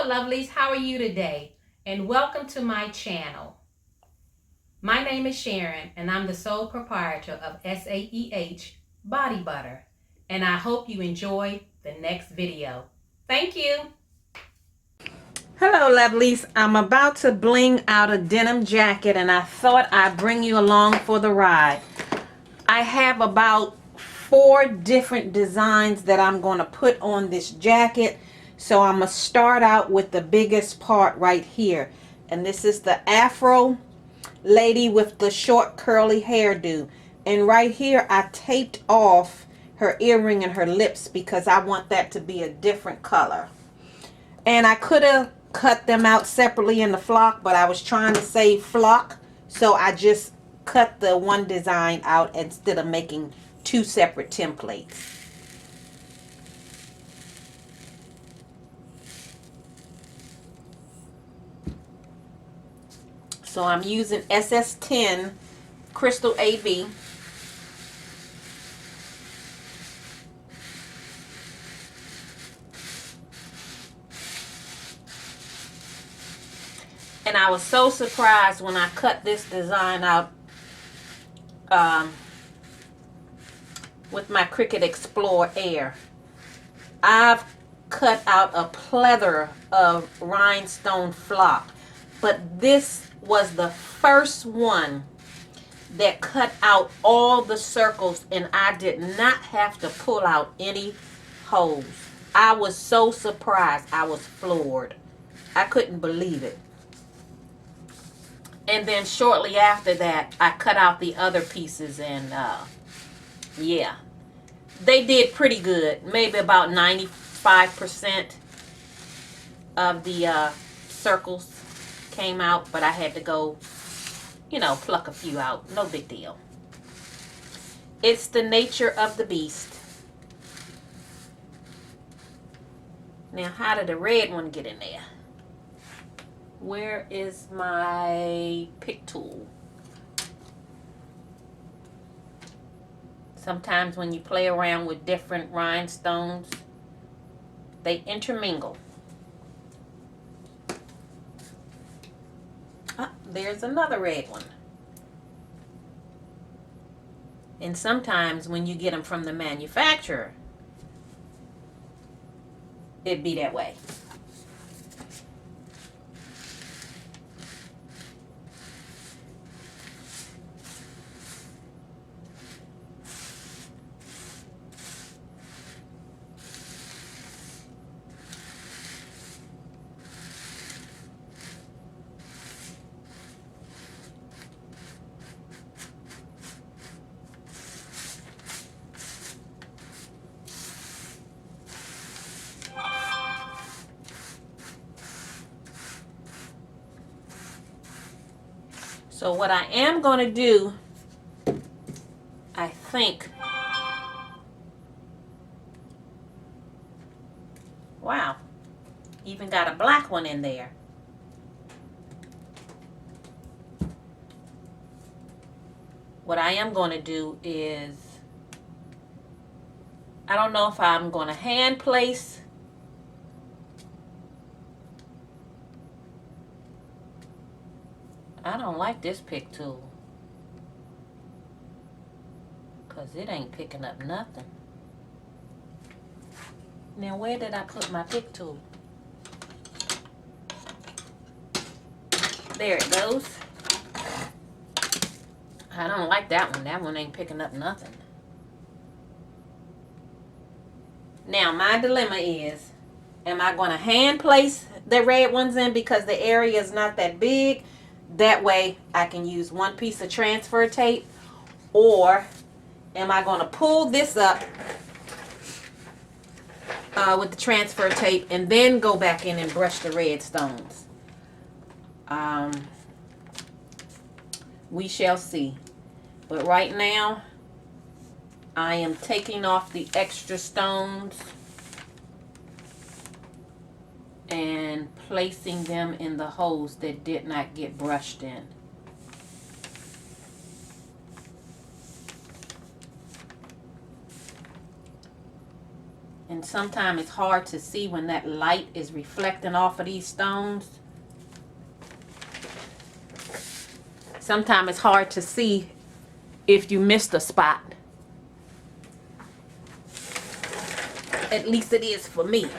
Hello lovelies, how are you today? And welcome to my channel. My name is Sharon and I'm the sole proprietor of SAEH Body Butter. And I hope you enjoy the next video. Thank you. Hello lovelies, I'm about to bling out a denim jacket and I thought I'd bring you along for the ride. I have about 4 different designs that I'm going to put on this jacket. So I'm going to start out with the biggest part right here. And this is the Afro lady with the short curly hairdo. And right here I taped off her earring and her lips because I want that to be a different color. And I could have cut them out separately in the flock, but I was trying to save flock. So I just cut the one design out instead of making 2 separate templates. So I'm using SS10 Crystal AB. And I was so surprised when I cut this design out with my Cricut Explore Air. I've cut out a plethora of rhinestone flock, but this was the first one that cut out all the circles and I did not have to pull out any holes. I was so surprised. I was floored. I couldn't believe it. And then shortly after that, I cut out the other pieces and yeah, they did pretty good. Maybe about 95% of the circles came out, but I had to go, you know, pluck a few out. No big deal. It's the nature of the beast. Now, how did the red one get in there? Where is my pick tool? Sometimes when you play around with different rhinestones, they intermingle. Ah, there's another red one. And sometimes when you get them from the manufacturer, it'd be that way. So what I am going to do, I think, wow, even got a black one in there. What I am going to do is, I don't know if I'm going to hand place I don't like this pick tool because it ain't picking up nothing. Now where did I put my pick tool? There it goes. I don't like that one. That one ain't picking up nothing. Now my dilemma is, am I going to hand place the red ones in because the area is not that big? That way I can use one piece of transfer tape, or am I going to pull this up with the transfer tape and then go back in and brush the red stones? We shall see. But right now I am taking off the extra stones and placing them in the holes that did not get brushed in. And sometimes it's hard to see when that light is reflecting off of these stones. Sometimes it's hard to see if you missed a spot. At least it is for me.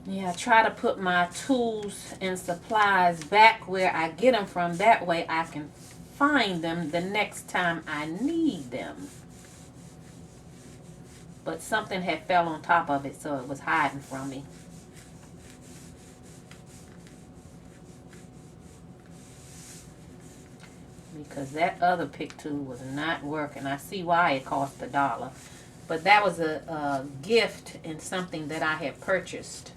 Yeah, I try to put my tools and supplies back where I get them from. That way I can find them the next time I need them. But something had fell on top of it, so it was hiding from me. Because that other pick tool was not working. I see why it cost $1. But that was a gift and something that I had purchased.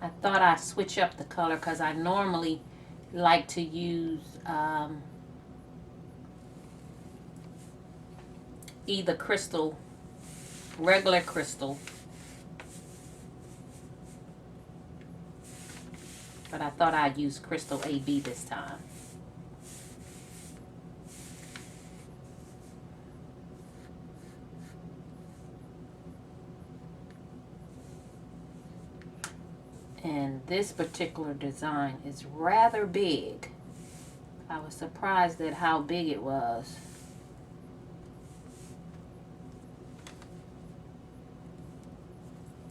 I thought I'd switch up the color because I normally like to use either crystal, regular crystal, but I thought I'd use crystal AB this time. And this particular design is rather big. I was surprised at how big it was.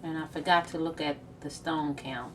And I forgot to look at the stone count.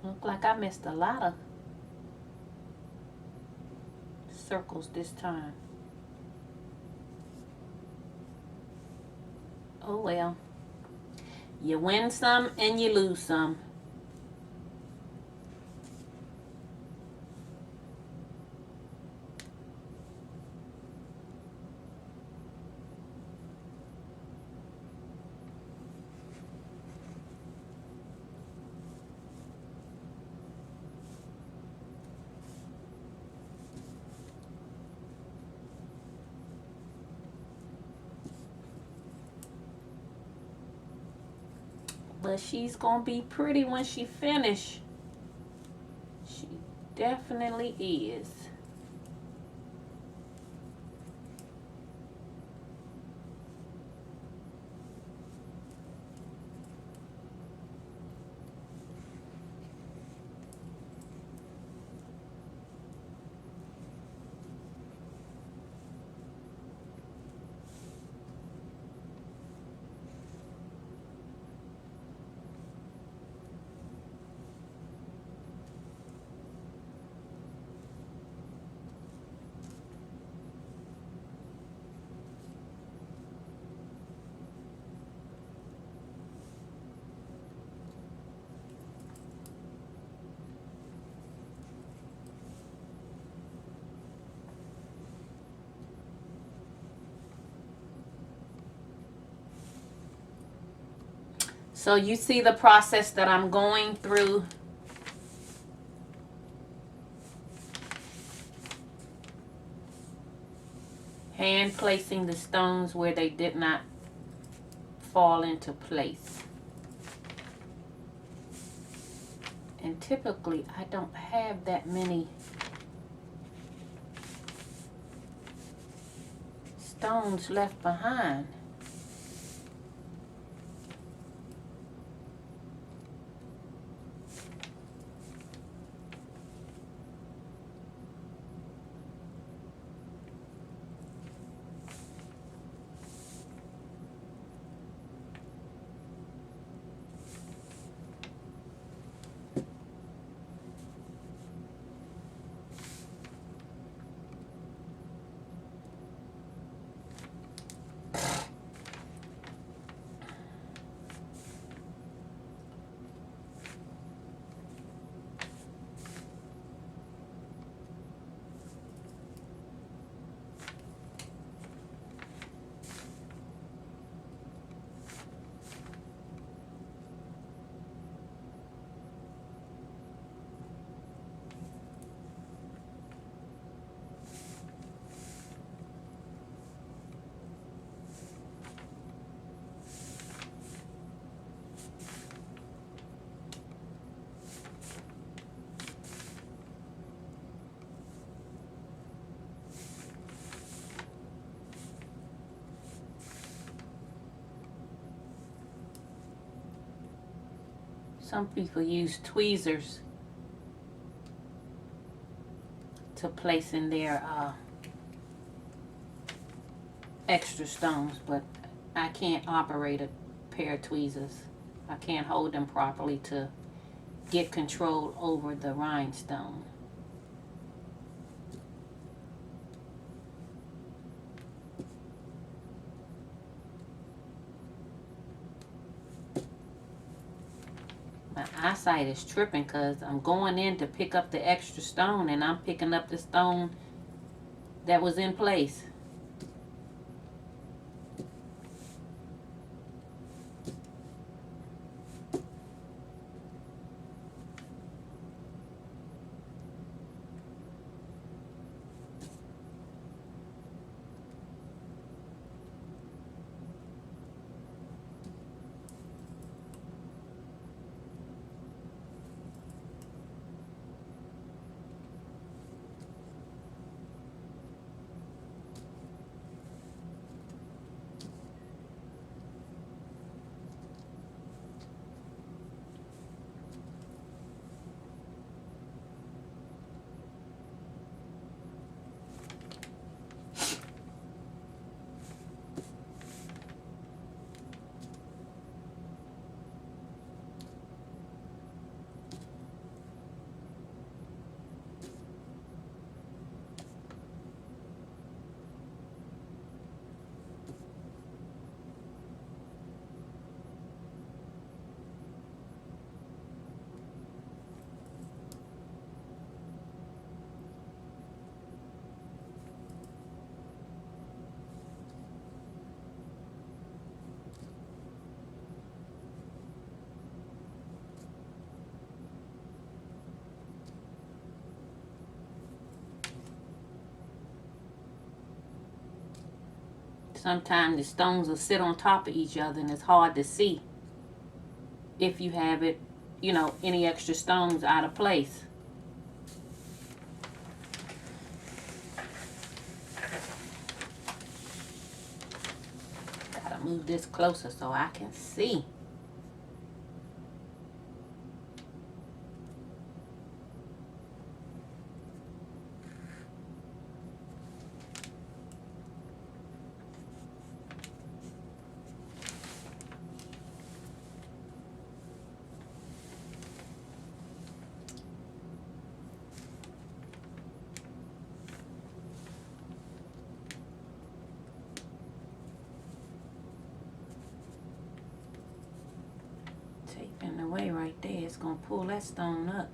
Look like I missed a lot of circles this time. Oh well. You win some and you lose some. But she's gonna be pretty when she finish. She definitely is. So you see the process that I'm going through. Hand placing the stones where they did not fall into place. And typically I don't have that many stones left behind. Some people use tweezers to place in their extra stones, but I can't operate a pair of tweezers. I can't hold them properly to get control over the rhinestone. My eyesight is tripping because I'm going in to pick up the extra stone and I'm picking up the stone that was in place. Sometimes the stones will sit on top of each other and it's hard to see if you have it, you know, any extra stones out of place. Gotta move this closer so I can see. Taping away right there, it's gonna pull that stone up.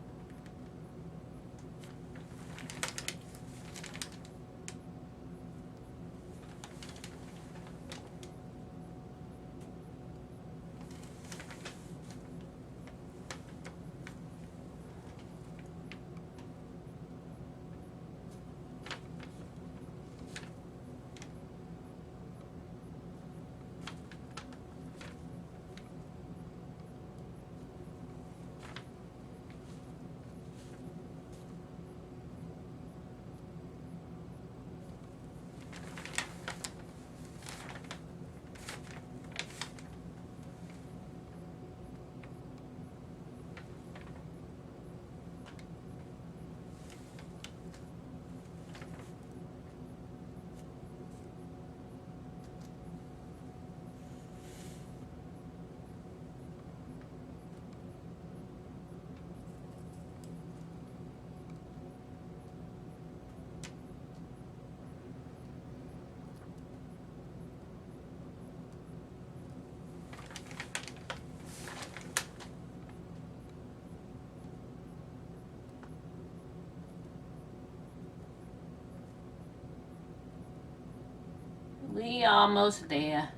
We almost there.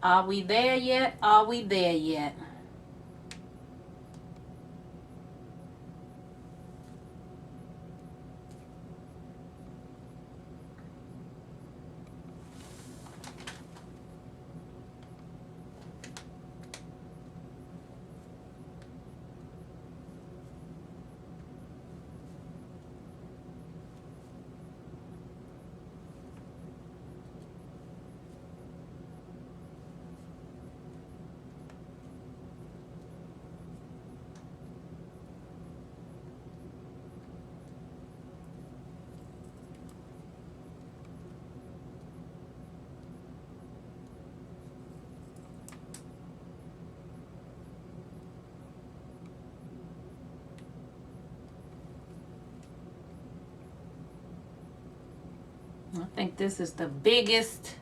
Are we there yet? Are we there yet? I think this is the biggest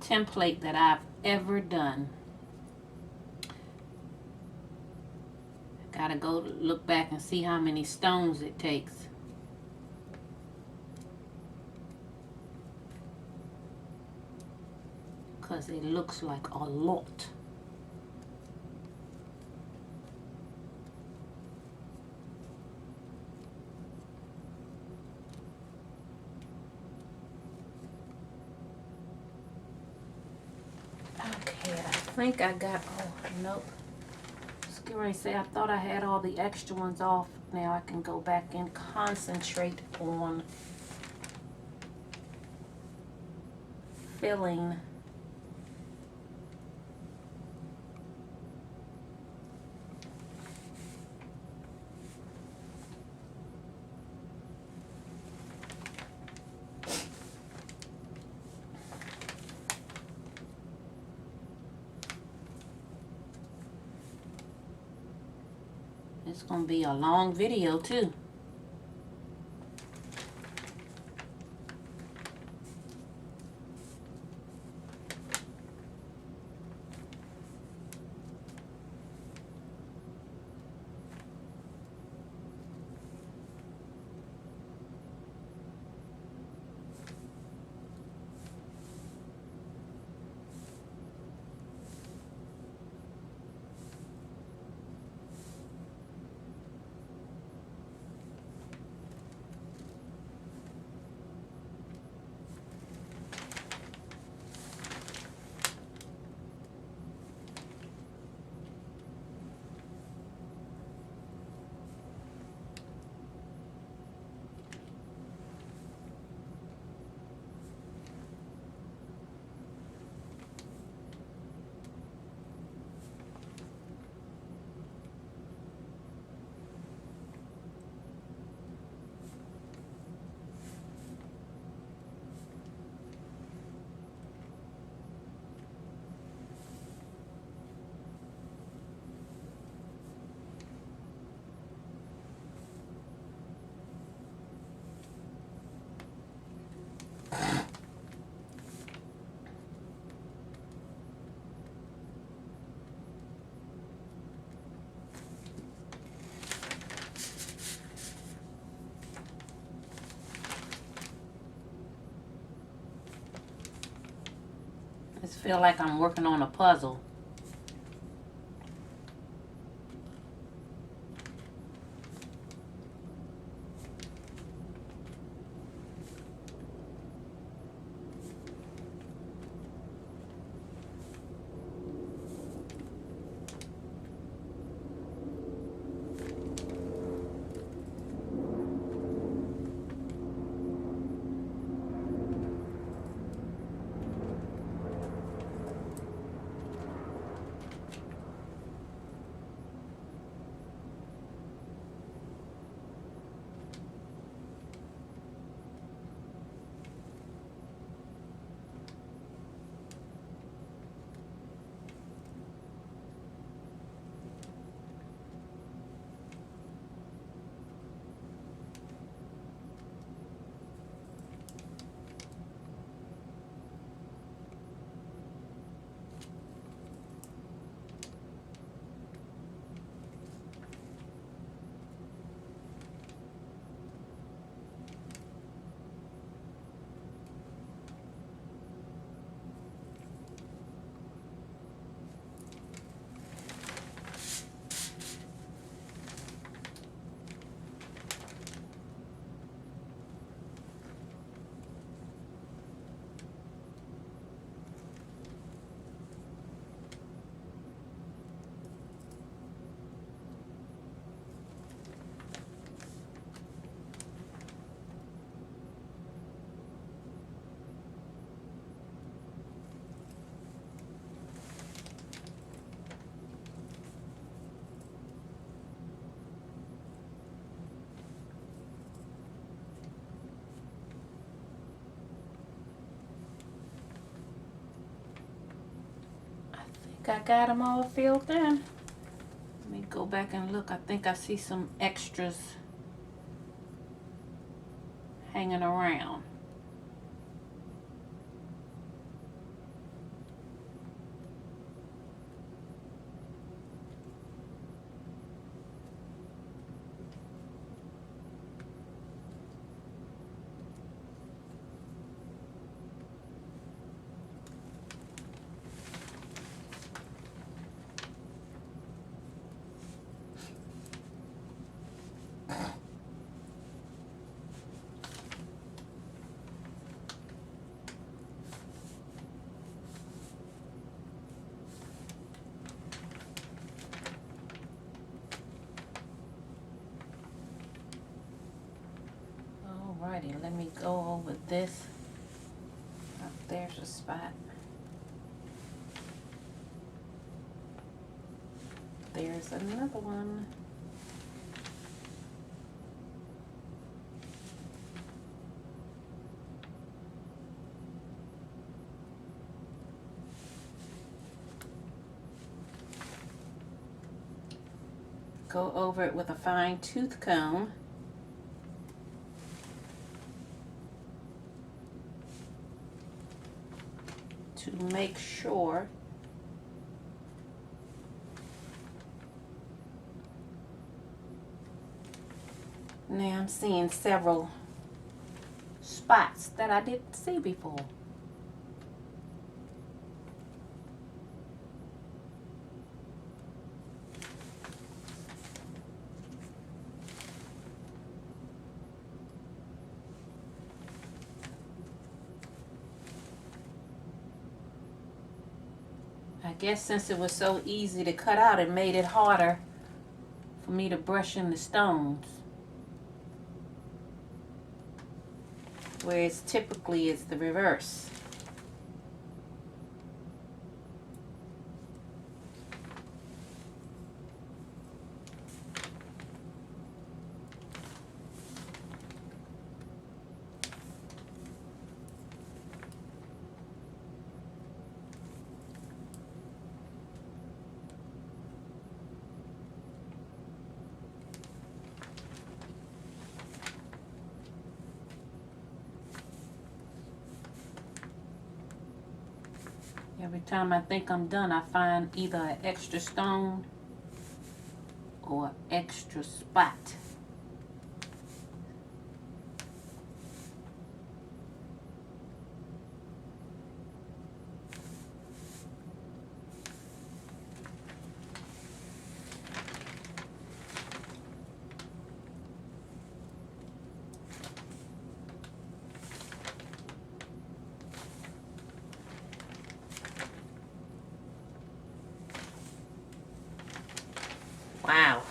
template that I've ever done. Gotta go look back and see how many stones it takes. Because it looks like a lot. Okay, I think I got, oh, nope. I say I thought I had all the extra ones off. Now I can go back and concentrate on filling. It's gonna be a long video too. I just feel like I'm working on a puzzle. think I got them all filled in. Let me go back and look. I think I see some extras hanging around. Alrighty, let me go over this. Oh, there's a spot. There's another one. Go over it with a fine tooth comb. To make sure now I'm seeing several spots that I didn't see before. I guess since it was so easy to cut out, it made it harder for me to brush in the stones. Whereas typically it's the reverse. Every time I think I'm done, I find either an extra stone or an extra spot. Wow.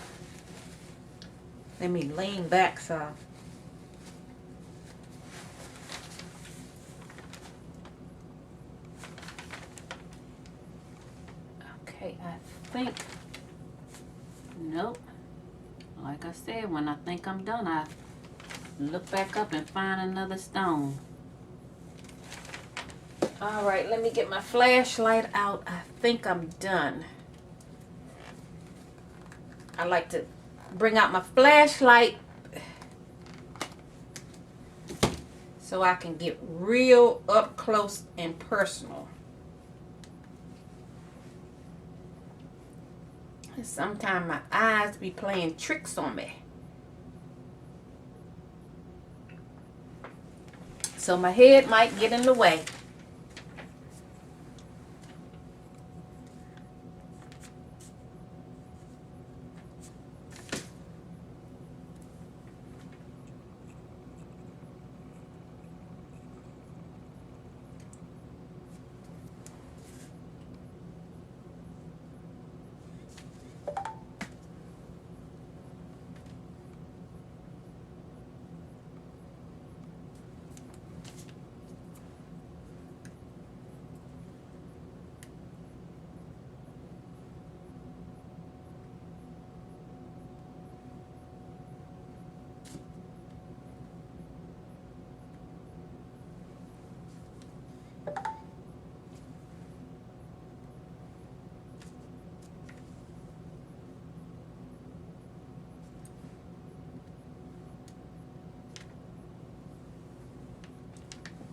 Let me lean back some. Okay, I think, nope. Like I said, when I think I'm done, I look back up and find another stone. All right, let me get my flashlight out. I think I'm done. I like to bring out my flashlight so I can get real up close and personal. Sometimes my eyes be playing tricks on me. So my head might get in the way.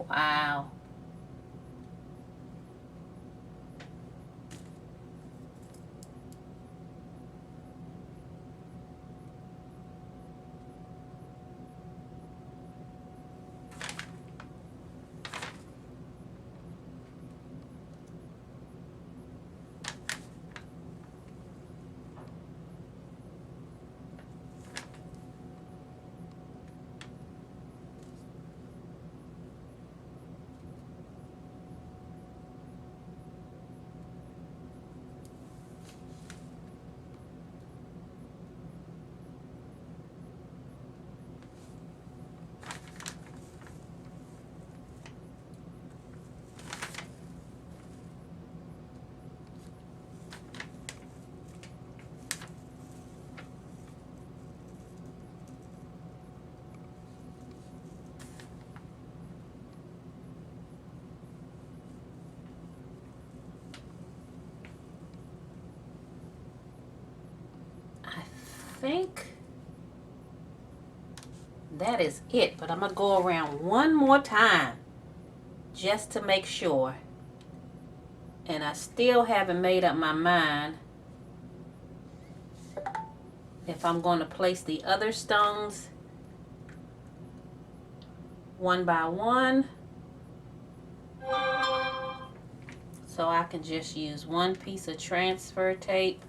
Wow. I think that is it, but I'm gonna go around one more time just to make sure. And I still haven't made up my mind if I'm going to place the other stones one by one, so I can just use one piece of transfer tape.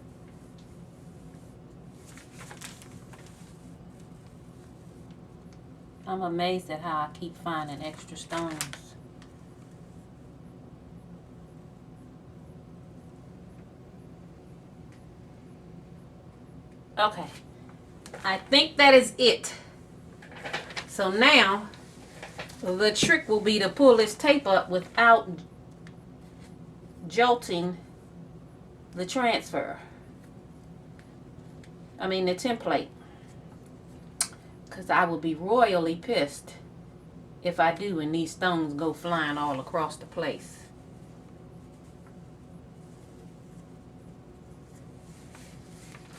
I'm amazed at how I keep finding extra stones. Okay, I think that is it. So now the trick will be to pull this tape up without jolting the transfer. I mean the template. Because I will be royally pissed if I do and these stones go flying all across the place.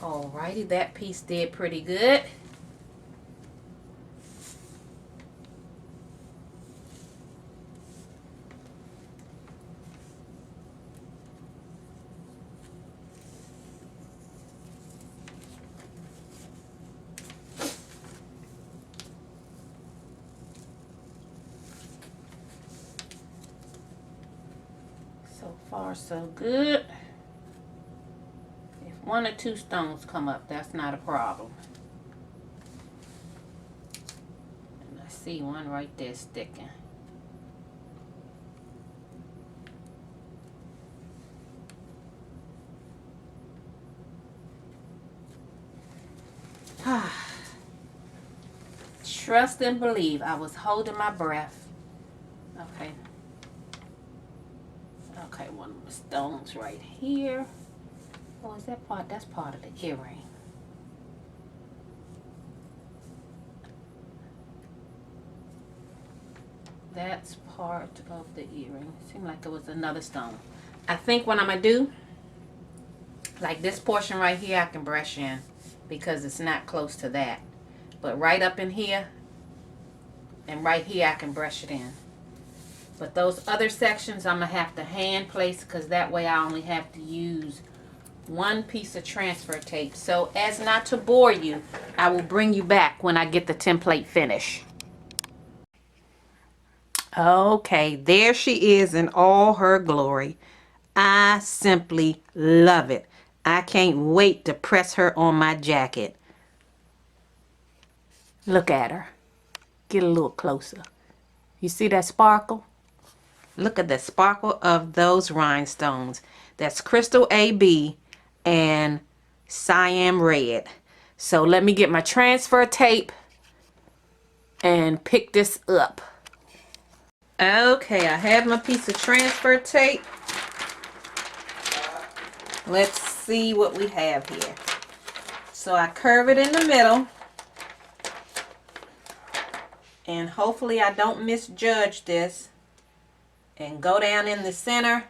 Alrighty, that piece did pretty good. So far, so good. If one or two stones come up, that's not a problem. And I see one right there sticking. Trust and believe. I was holding my breath. Okay. Okay, one of the stones right here. Oh, is that part? That's part of the earring. That's part of the earring. Seemed like it was another stone. I think what I'm going to do, like this portion right here, I can brush in because it's not close to that. But right up in here and right here, I can brush it in. But those other sections, I'm going to have to hand place because that way I only have to use one piece of transfer tape. So as not to bore you, I will bring you back when I get the template finished. Okay, there she is in all her glory. I simply love it. I can't wait to press her on my jacket. Look at her. Get a little closer. You see that sparkle? Look at the sparkle of those rhinestones. That's crystal AB and siam red. So let me get my transfer tape and pick this up. Okay, I have my piece of transfer tape. Let's see what we have here. So I curve it in the middle. And hopefully I don't misjudge this. And go down in the center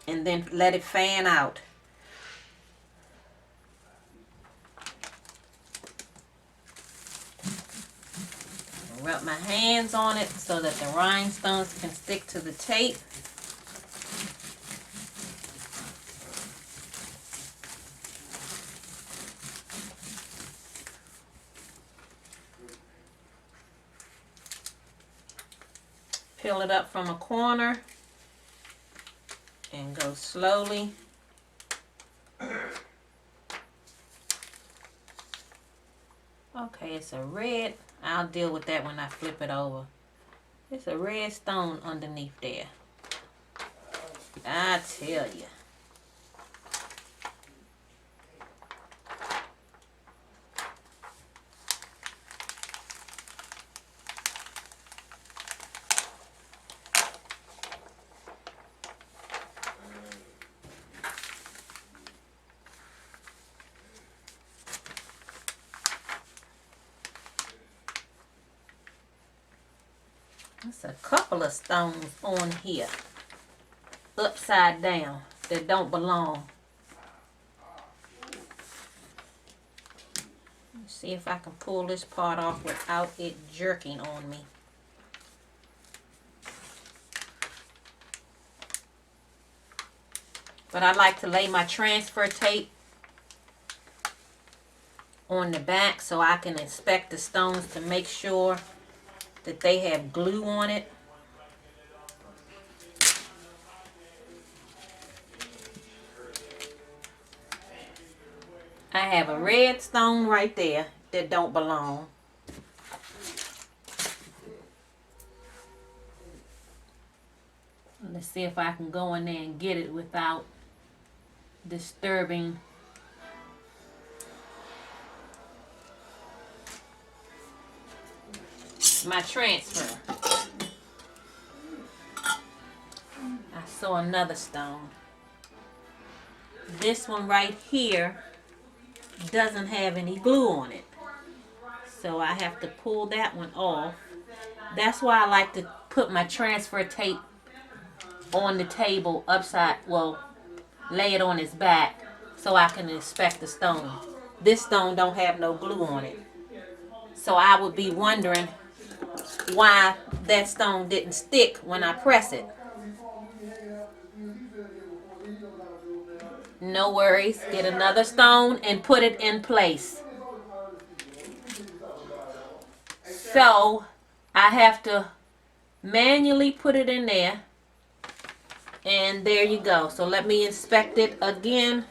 and then let it fan out. Rub my hands on it so that the rhinestones can stick to the tape. Peel it up from a corner and go slowly. Okay, it's a red. I'll deal with that when I flip it over. It's a red stone underneath there. I tell you. There's a couple of stones on here, upside down, that don't belong. Let's see if I can pull this part off without it jerking on me. But I like to lay my transfer tape on the back so I can inspect the stones to make sure that they have glue on it. I have a red stone right there that don't belong. Let's see if I can go in there and get it without disturbing my transfer. I saw another stone. This one right here doesn't have any glue on it, so I have to pull that one off. That's why I like to put my transfer tape on the table upside, well, lay it on its back so I can inspect the stone. This stone don't have no glue on it, so I would be wondering why that stone didn't stick when I press it. No worries. Get another stone and put it in place. So I have to manually put it in there. And there you go. So let me inspect it again.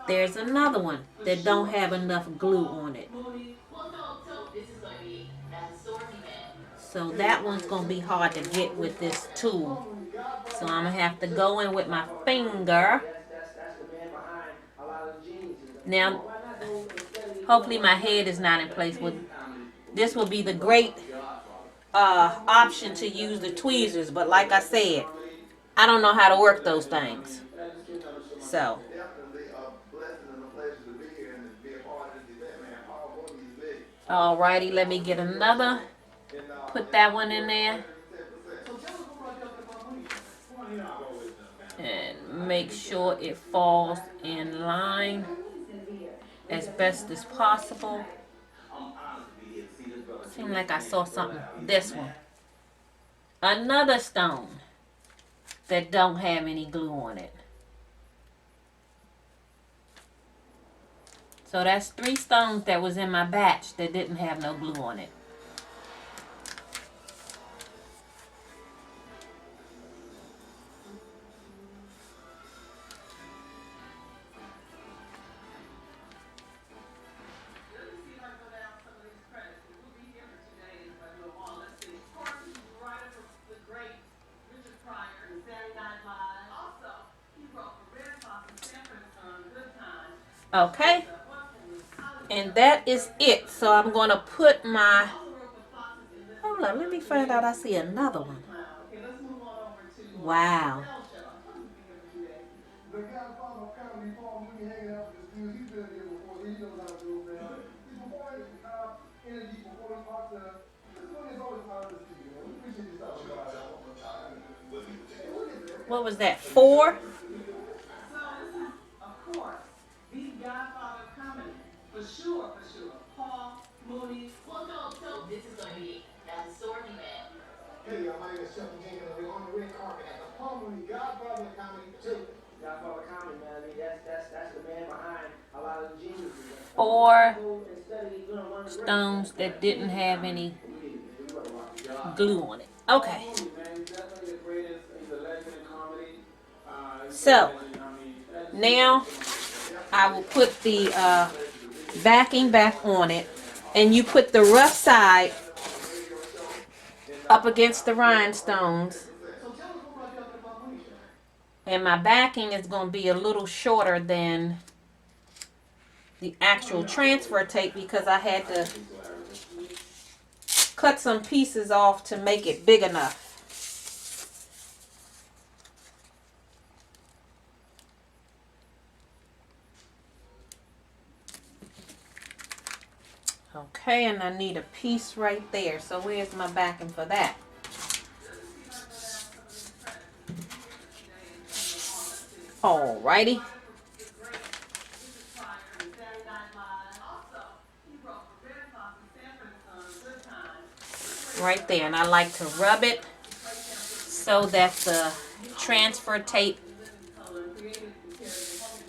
There's another one that don't have enough glue on it. So that one's going to be hard to get with this tool. So I'm going to have to go in with my finger. Now, hopefully my head is not in place. This will be the great option to use the tweezers. But like I said, I don't know how to work those things. So. Alrighty, let me get another. Put that one in there. And make sure it falls in line as best as possible. Seemed like I saw something. This one. Another stone that don't have any glue on it. So that's 3 stones that was in my batch that didn't have no glue on it. Okay, and that is it. So I'm going to put my, hold on, let me find out. I see another one. Wow. What was that, 4? This is going to be an assortment. Hey, my name is Chuck Jenkins. We're on the red carpet at the Palm Godfather of Comedy too. Godfather of Comedy, man. I mean, that's the man behind a lot of the geniuses. Or stones that didn't have any glue on it. Okay. So now I will put the backing back on it, and you put the rough side up against the rhinestones, and my backing is going to be a little shorter than the actual transfer tape because I had to cut some pieces off to make it big enough. Okay, and I need a piece right there. So where's my backing for that? Alrighty. Right there, and I like to rub it so that the transfer tape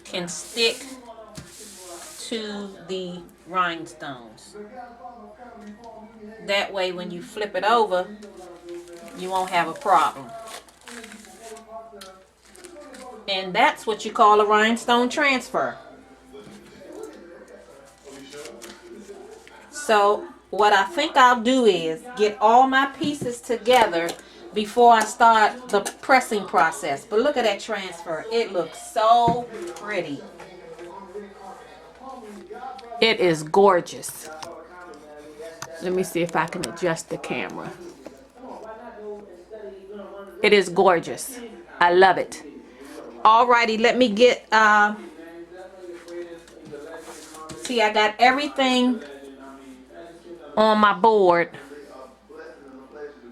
can stick to the rhinestones. That way when you flip it over, you won't have a problem. And that's what you call a rhinestone transfer. So what I think I'll do is get all my pieces together before I start the pressing process. But look at that transfer. It looks so pretty. It is gorgeous. Let me see if I can adjust the camera. It is gorgeous. I love it. Alrighty, let me get, see, I got everything on my board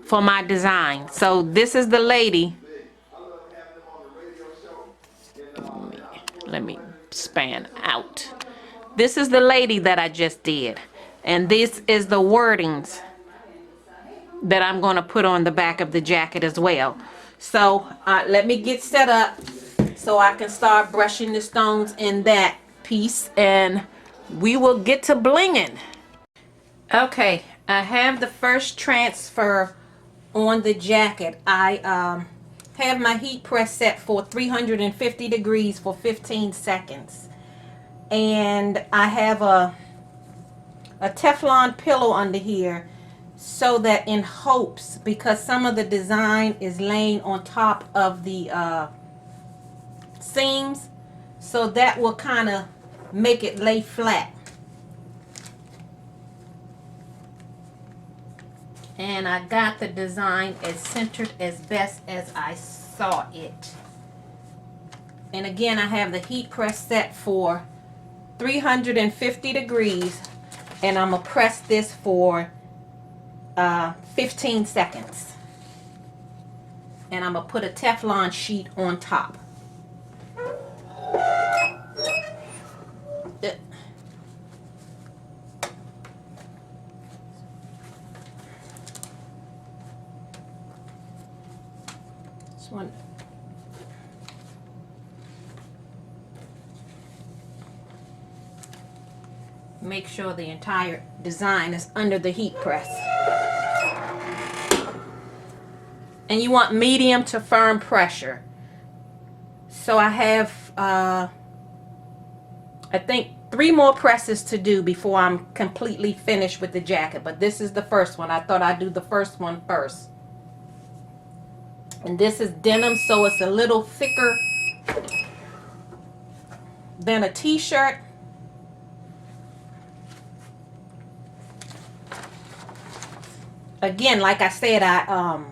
for my design. So this is the lady. Let me span out. This is the lady that I just did. And this is the wordings that I'm going to put on the back of the jacket as well. So let me get set up so I can start brushing the stones in that piece, and we will get to blinging. Okay, I have the first transfer on the jacket. I have my heat press set for 350 degrees for 15 seconds. And I have a Teflon pillow under here so that in hopes, because some of the design is laying on top of the seams, so that will kind of make it lay flat. And I got the design as centered as best as I saw it. And again, I have the heat press set for 350 degrees, and I'm gonna press this for 15 seconds. And I'm gonna put a Teflon sheet on top. This one. Make sure the entire design is under the heat press. And you want medium to firm pressure. So I have, I think 3 more presses to do before I'm completely finished with the jacket. But this is the first one. I thought I'd do the first one first. And this is denim, so it's a little thicker than a t-shirt. Again, like I said, I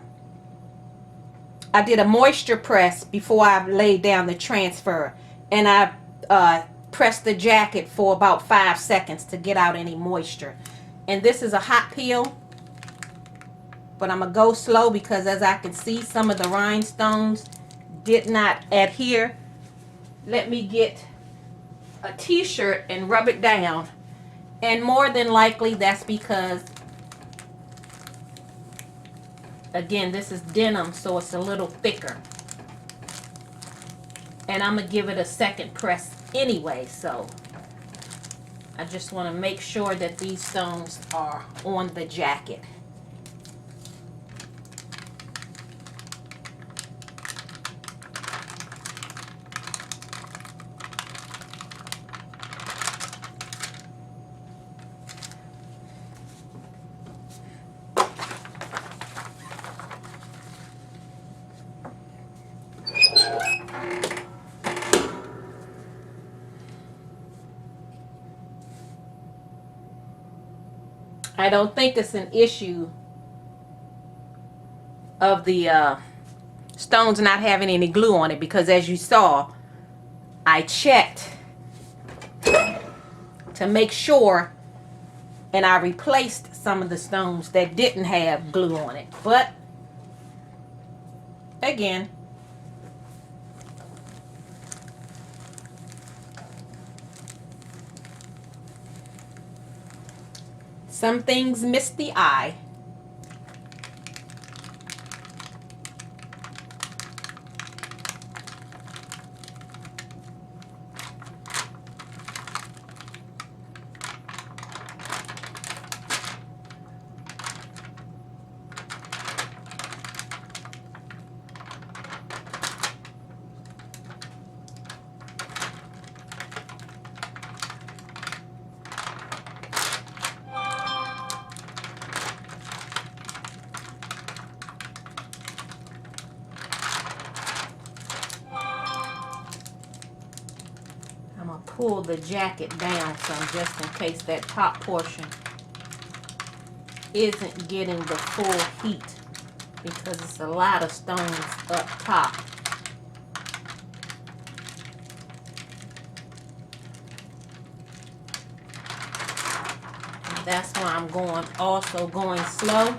did a moisture press before I laid down the transfer, and I pressed the jacket for about 5 seconds to get out any moisture. And this is a hot peel, but I'm gonna go slow because as I can see, some of the rhinestones did not adhere. Let me get a t-shirt and rub it down And more than likely that's because, again, this is denim, so it's a little thicker. And I'm going to give it a second press anyway, so I just want to make sure that these stones are on the jacket. I don't think it's an issue of the stones not having any glue on it, because as you saw, I checked to make sure, and I replaced some of the stones that didn't have glue on it. But again, some things miss the eye. I'm going to pull the jacket down some just in case that top portion isn't getting the full heat, because it's a lot of stones up top. And that's why I'm also going slow.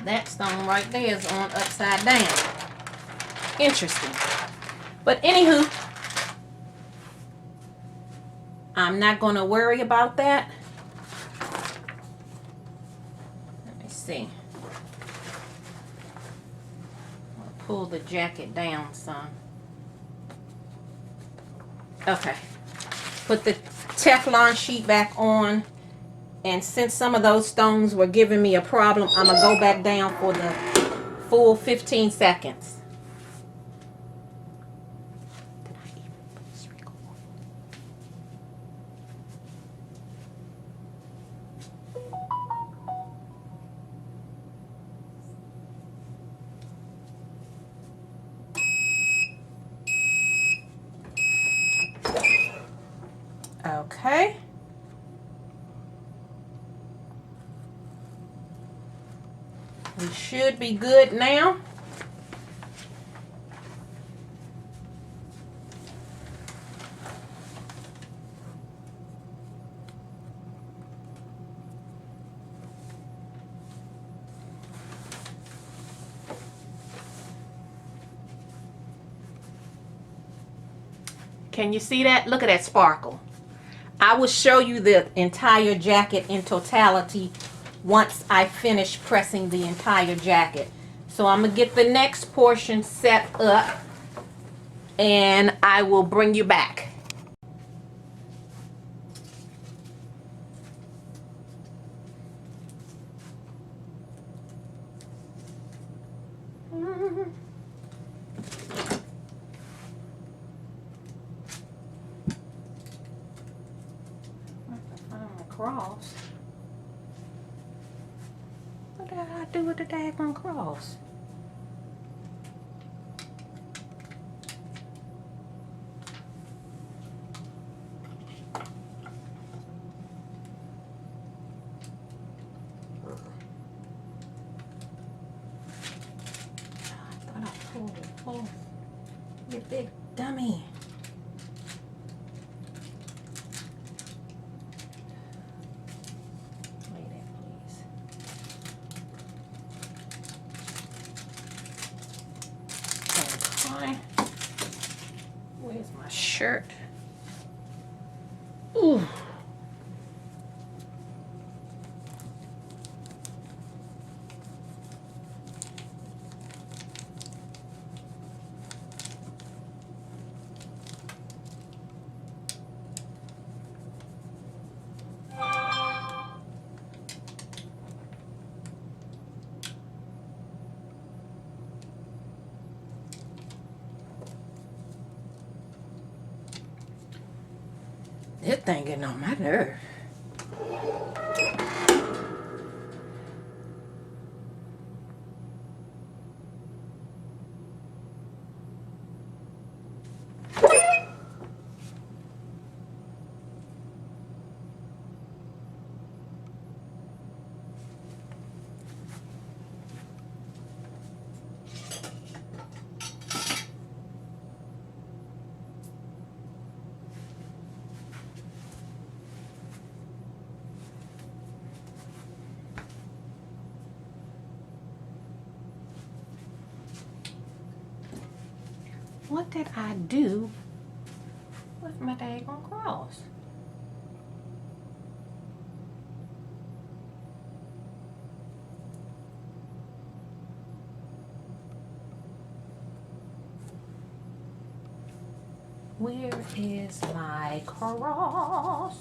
That stone right there is on upside down. Interesting. But anywho, I'm not going to worry about that. Let me see. I'll pull the jacket down some. Okay. Put the Teflon sheet back on. And since some of those stones were giving me a problem, I'm going to go back down for the full 15 seconds. Okay. We should be good now. Can you see that? Look at that sparkle. I will show you the entire jacket in totality once I finish pressing the entire jacket. So I'm gonna get the next portion set up and I will bring you back. Cross. What did I do with the daggone cross? I thought I pulled Oh, you big dummy. Lay that, please. Okay. Where's my shirt? Ooh. This thing getting on my nerve. What did I do with my daggone cross? Where is my cross?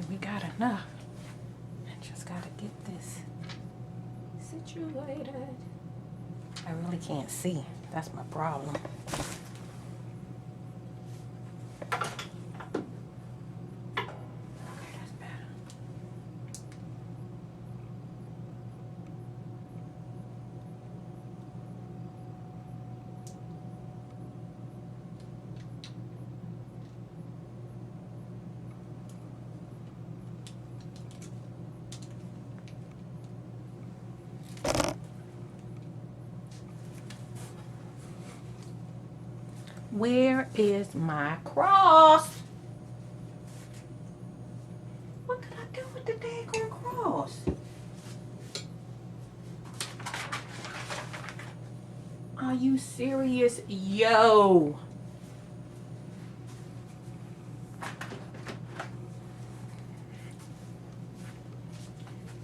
We got enough. I just gotta get this situated. I really can't see. That's my problem. Okay, that's better. Where is my cross? What did I do with the daggone cross? Are you serious? Yo.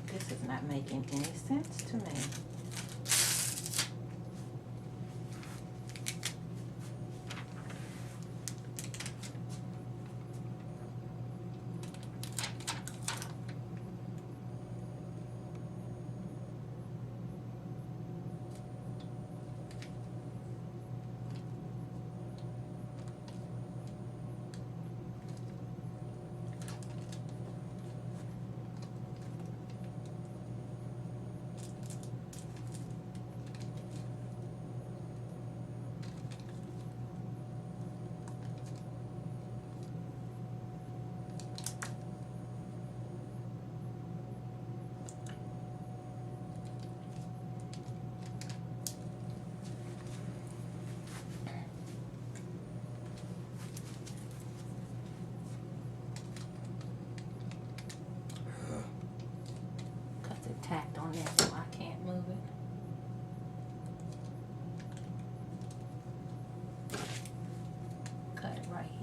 This is not making any sense to me. packed on this, so I can't move it. Cut it right here.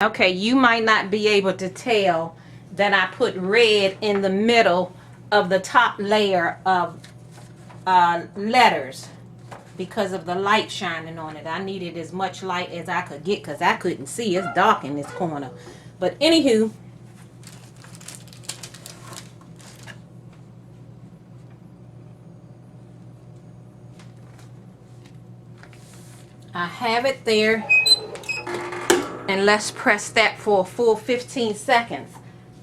Okay, you might not be able to tell that I put red in the middle of the top layer of letters because of the light shining on it. I needed as much light as I could get because I couldn't see. It's dark in this corner. But anywho, I have it there. And let's press that for a full 15 seconds.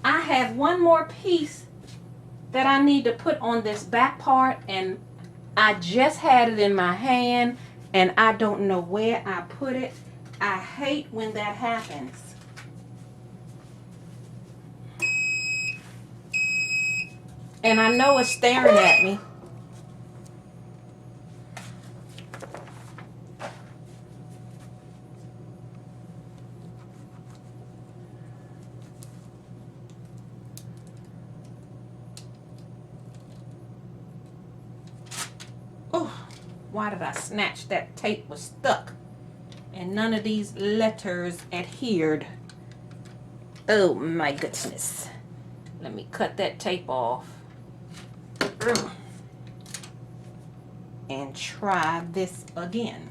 I have one more piece that I need to put on this back part, and I just had it in my hand and I don't know where I put it. I hate when that happens. And I know it's staring at me. Why did I snatch that? Tape was stuck and none of these letters adhered. Oh my goodness. Let me cut that tape off and try this again.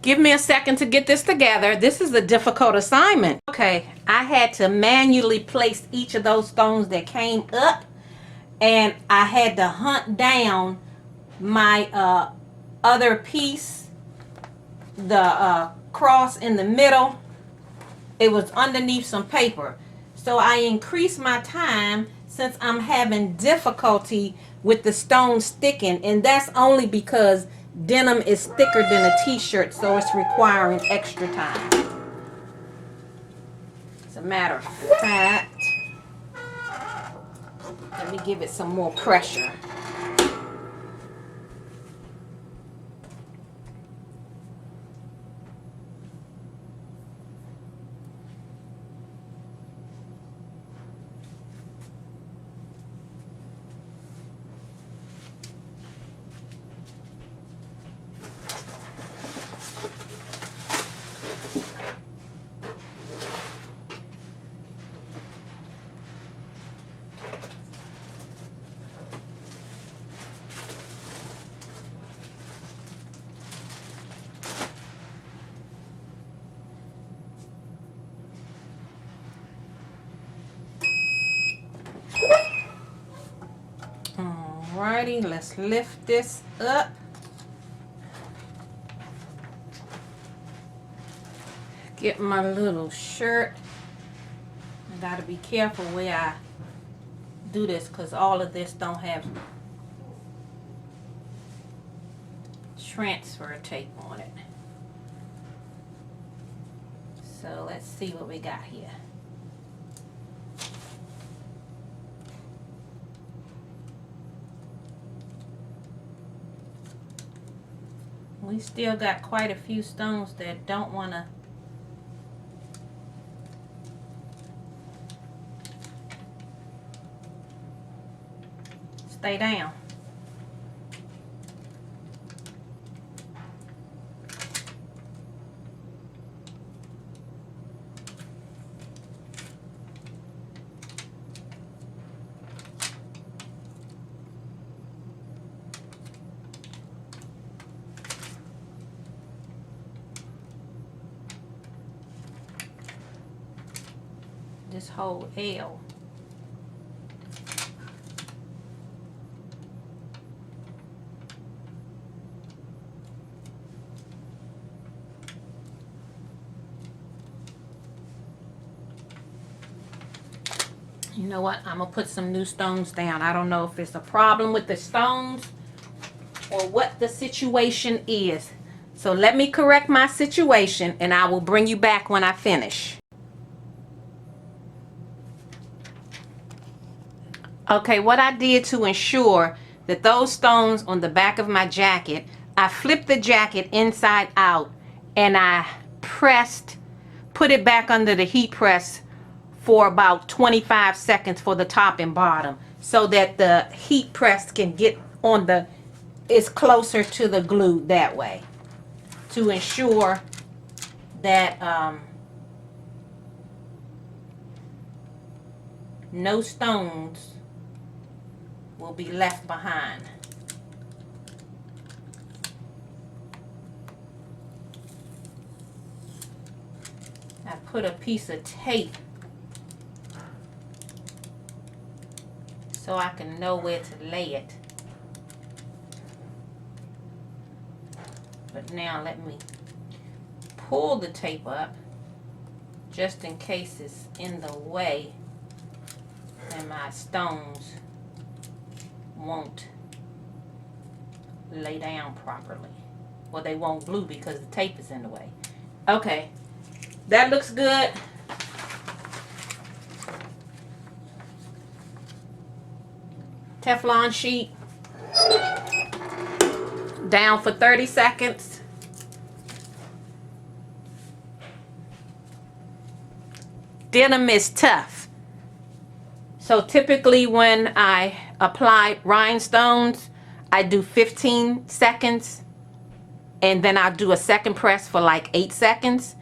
Give me a second to get this together. This is a difficult assignment. Okay, I had to manually place each of those stones that came up, and I had to hunt down my other piece, the cross in the middle. It was underneath some paper. So I increased my time since I'm having difficulty with the stone sticking, and that's only because denim is thicker than a t-shirt, so it's requiring extra time. As a matter of fact, let me give it some more pressure. Alrighty, let's lift this up. Get my little shirt. I gotta be careful where I do this because all of this don't have transfer tape on it. So let's see what we got here. We still got quite a few stones that don't want to stay down. This whole L. You know what? I'm gonna put some new stones down. I don't know if it's a problem with the stones or what the situation is. So let me correct my situation and I will bring you back when I finish. Okay, what I did to ensure that those stones on the back of my jacket, I flipped the jacket inside out and I put it back under the heat press for about 25 seconds for the top and bottom so that the heat press can get on it's closer to the glue that way to ensure that no stones will be left behind. I put a piece of tape so I can know where to lay it. But now let me pull the tape up just in case it's in the way and my stones won't lay down properly. Well, they won't glue because the tape is in the way. Okay, that looks good. Teflon sheet down for 30 seconds. Denim is tough. So typically when I apply rhinestones, I do 15 seconds and then I'll do a second press for like 8 seconds.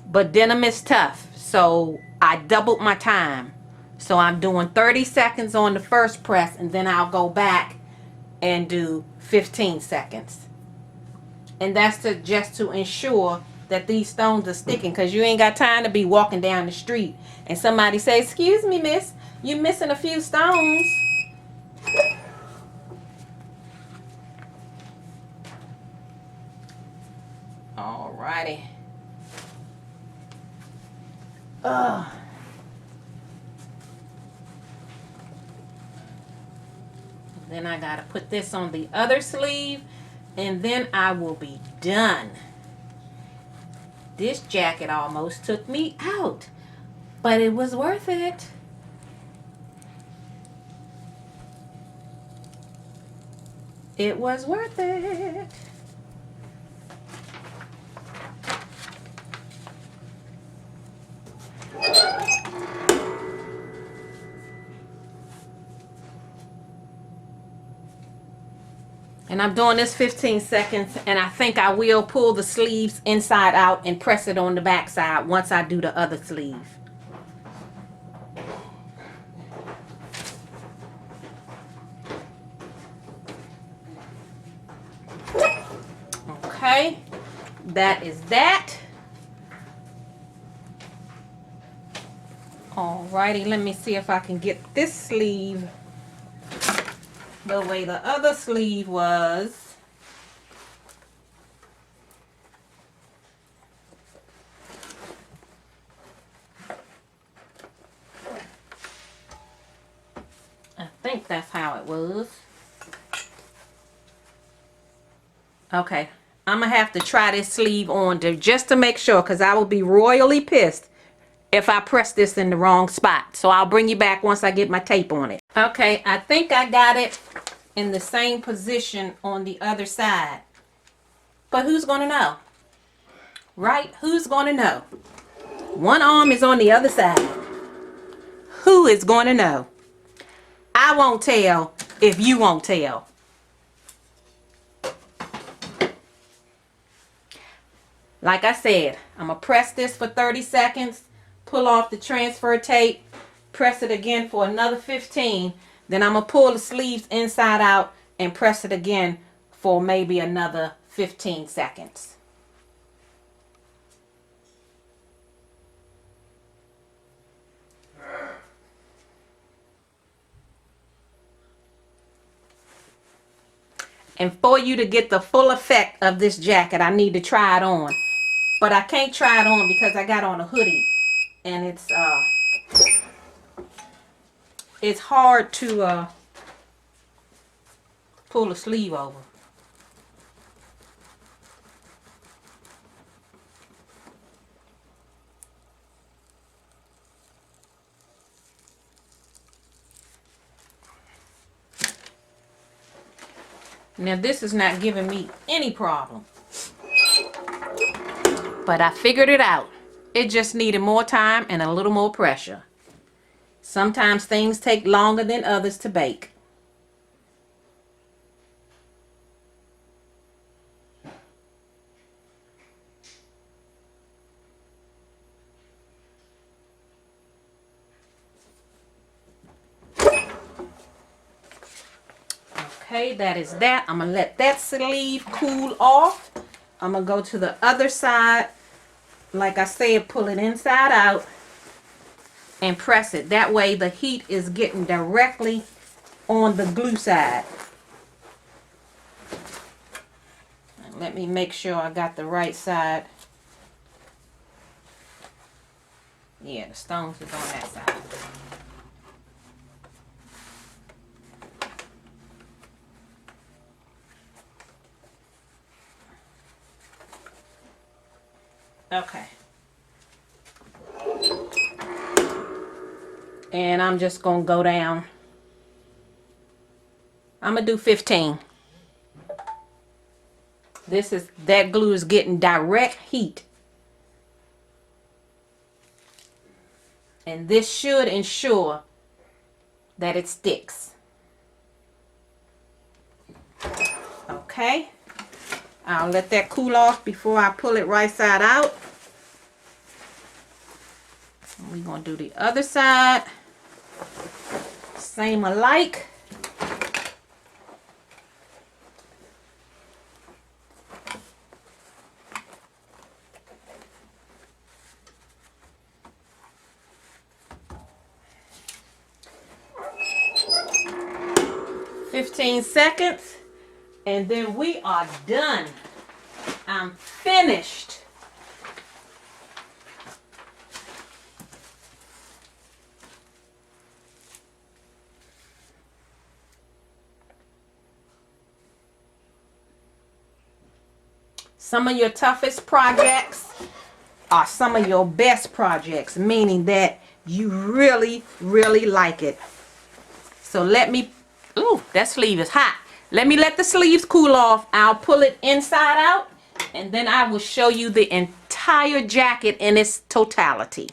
But denim is tough, so I doubled my time. So I'm doing 30 seconds on the first press and then I'll go back and do 15 seconds. And that's just to ensure that these stones are sticking, because you ain't got time to be walking down the street and somebody say, "Excuse me, miss, you're missing a few stones." Alrighty. Then I gotta put this on the other sleeve and then I will be done. This jacket almost took me out, but it was worth it. It was worth it. And I'm doing this 15 seconds, and I think I will pull the sleeves inside out and press it on the back side once I do the other sleeve. Okay, that is that. Alrighty, let me see if I can get this sleeve the way the other sleeve was. I think that's how it was. Okay, I'm gonna have to try this sleeve on just to make sure, because I will be royally pissed if I press this in the wrong spot. So I'll bring you back once I get my tape on it. Okay, I think I got it in the same position on the other side. But who's gonna know? Right? Who's gonna know? One arm is on the other side. Who is gonna know? I won't tell if you won't tell. Like I said, I'm going to press this for 30 seconds, pull off the transfer tape, press it again for another 15. Then I'm going to pull the sleeves inside out and press it again for maybe another 15 seconds. And for you to get the full effect of this jacket, I need to try it on. But I can't try it on because I got on a hoodie. And it's hard to pull the sleeve over. Now this is not giving me any problem. But I figured it out. It just needed more time and a little more pressure. Sometimes things take longer than others to bake. Okay, that is that. I'm going to let that sleeve cool off. I'm going to go to the other side. Like I said, pull it inside out and press it. That way the heat is getting directly on the glue side. And let me make sure I got the right side. Yeah, the stones is on that side. Okay. And I'm just going to go down. I'm going to do 15. That glue is getting direct heat. And this should ensure that it sticks. Okay. I'll let that cool off before I pull it right side out. We're going to do the other side. Same alike. "15 seconds. And then we are done. I'm finished. Some of your toughest projects are some of your best projects, meaning that you really, really like it. So let me, ooh, that sleeve is hot. Let me let the sleeves cool off. I'll pull it inside out, and then I will show you the entire jacket in its totality.